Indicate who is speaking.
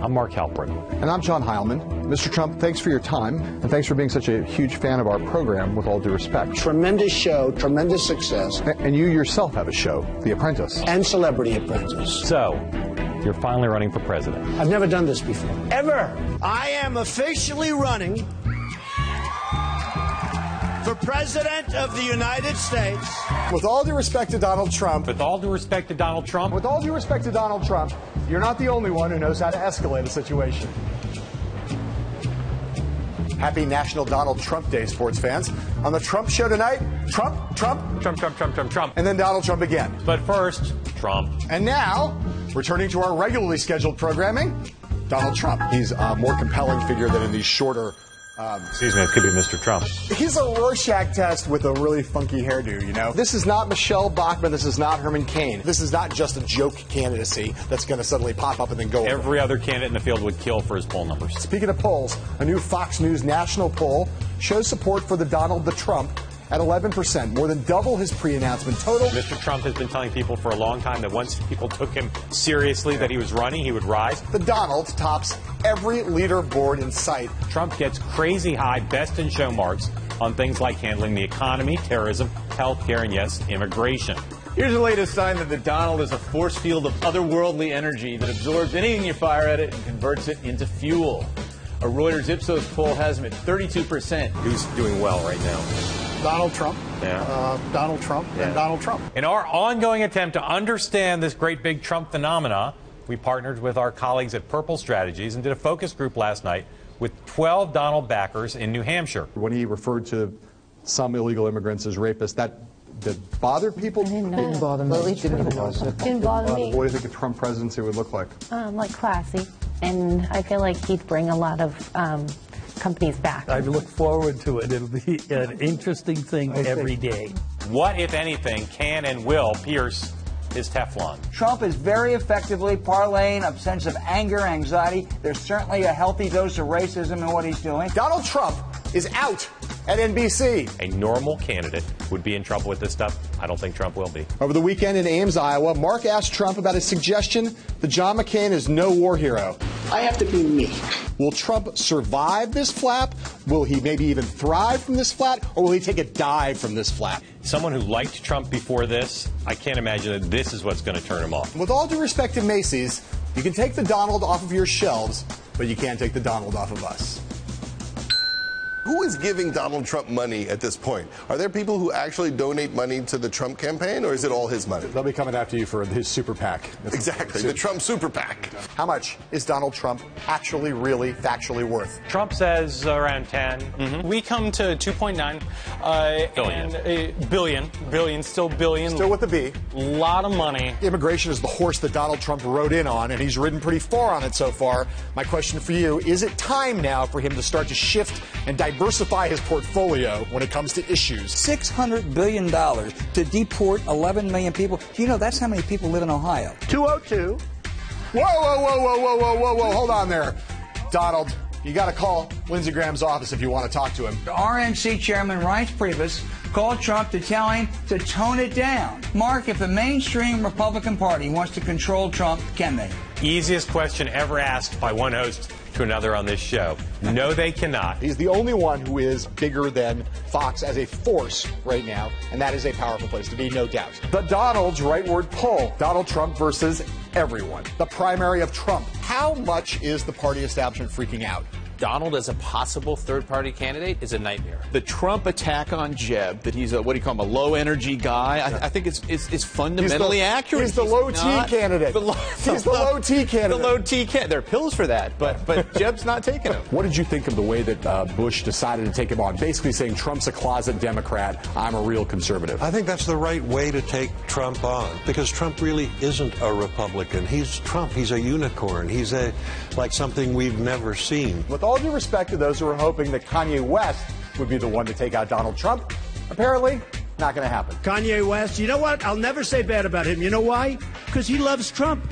Speaker 1: I'm Mark Halperin.
Speaker 2: And I'm John Heilman. Mr. Trump, thanks for your time, and thanks for being such a huge fan of our program, with all due respect.
Speaker 3: Tremendous show, tremendous success.
Speaker 2: And you yourself have a show, The Apprentice.
Speaker 3: And Celebrity Apprentice.
Speaker 1: So, you're finally running for president.
Speaker 3: I've never done this before. Ever. I am officially running for President of the United States.
Speaker 2: With all due respect to Donald Trump.
Speaker 1: With all due respect to Donald Trump.
Speaker 2: With all due respect to Donald Trump, you're not the only one who knows how to escalate a situation. Happy National Donald Trump Day, sports fans. On the Trump Show tonight, Trump. And then Donald Trump again.
Speaker 1: But first, Trump.
Speaker 2: And now, returning to our regularly scheduled programming, Donald Trump. He's a more compelling figure than in these shorter...
Speaker 1: Excuse me, it could be Mr. Trump.
Speaker 2: He's a Rorschach test with a really funky hairdo, you know? This is not Michelle Bachmann. This is not Herman Cain. This is not just a joke candidacy that's going to suddenly pop up and then go away.
Speaker 1: Every other candidate in the field would kill for his poll numbers.
Speaker 2: Speaking of polls, a new Fox News national poll shows support for the Donald the Trump at 11%, more than double his pre-announcement total.
Speaker 1: Mr. Trump has been telling people for a long time that once people took him seriously that he was running, he would rise.
Speaker 2: The Donald tops every leaderboard in sight.
Speaker 1: Trump gets crazy high best in show marks on things like handling the economy, terrorism, health care, and yes, immigration.
Speaker 4: Here's the latest sign that the Donald is a force field of otherworldly energy that absorbs anything you fire at it and converts it into fuel. A Reuters Ipsos poll has him at 32%.
Speaker 1: Who's doing well right now?
Speaker 3: Donald Trump.
Speaker 1: Yeah.
Speaker 3: Donald Trump and Donald Trump.
Speaker 1: In our ongoing attempt to understand this great big Trump phenomena, we partnered with our colleagues at Purple Strategies and did a focus group last night with 12 Donald backers in New Hampshire.
Speaker 2: When he referred to some illegal immigrants as rapists, that bothered people?
Speaker 5: Didn't bother me. Didn't bother me.
Speaker 2: What do you think a Trump presidency would look like?
Speaker 5: Like classy. And I feel like he'd bring a lot of companies back.
Speaker 6: I look forward to it. It'll be an interesting thing every day.
Speaker 1: What, if anything, can and will pierce his Teflon?
Speaker 7: Trump is very effectively parlaying a sense of anger, anxiety. There's certainly a healthy dose of racism in what he's doing.
Speaker 2: Donald Trump is out at NBC.
Speaker 1: A normal candidate would be in trouble with this stuff. I don't think Trump will be.
Speaker 2: Over the weekend in Ames, Iowa, Mark asked Trump about his suggestion that John McCain is no war hero.
Speaker 3: I have to be me.
Speaker 2: Will Trump survive this flap? Will he maybe even thrive from this flat? Or will he take a dive from this flap?
Speaker 1: Someone who liked Trump before this, I can't imagine that this is what's going to turn him off.
Speaker 2: With all due respect to Macy's, you can take the Donald off of your shelves, but you can't take the Donald off of us.
Speaker 8: Who is giving Donald Trump money at this point? Are there people who actually donate money to the Trump campaign, or is it all his money?
Speaker 2: They'll be coming after you for his Super PAC.
Speaker 8: Exactly, the Trump Super PAC.
Speaker 2: How much is Donald Trump actually, really, factually worth?
Speaker 1: Trump says around 10.
Speaker 9: Mm-hmm. We come to 2.9
Speaker 1: billion.
Speaker 9: Billion, still billion.
Speaker 2: Still with the B.
Speaker 9: Lot of money.
Speaker 2: Immigration is the horse that Donald Trump rode in on, and he's ridden pretty far on it so far. My question for you, is it time now for him to start to shift and diversify his portfolio when it comes to issues?
Speaker 7: $600 billion to deport 11 million people. Do you know that's how many people live in Ohio?
Speaker 2: 202. Whoa. Hold on there. Donald, you got to call Lindsey Graham's office if you want to talk to him.
Speaker 7: RNC Chairman Reince Priebus called Trump to tell him to tone it down. Mark, if the mainstream Republican Party wants to control Trump, can they?
Speaker 1: Easiest question ever asked by one host to another on this show. No, they cannot.
Speaker 2: He's the only one who is bigger than Fox as a force right now, and that is a powerful place to be, no doubt. The Donald's rightward poll. Donald Trump versus everyone. The primary of Trump. How much is the party establishment freaking out?
Speaker 10: Donald as a possible third-party candidate is a nightmare.
Speaker 4: The Trump attack on Jeb, that he's a, what do you call him, a low-energy guy, I think it's fundamentally accurate.
Speaker 2: He's the low-T candidate. He's the low-T candidate.
Speaker 4: The low-T candidate. There are pills for that, but Jeb's not taking them.
Speaker 2: What did you think of the way that Bush decided to take him on? Basically saying Trump's a closet Democrat, I'm a real conservative.
Speaker 11: I think that's the right way to take Trump on, because Trump really isn't a Republican. He's Trump. He's a unicorn. He's like something we've never seen.
Speaker 2: With all due respect to those who are hoping that Kanye West would be the one to take out Donald Trump, apparently not going to happen.
Speaker 3: Kanye West, you know what? I'll never say bad about him. You know why? Because he loves Trump.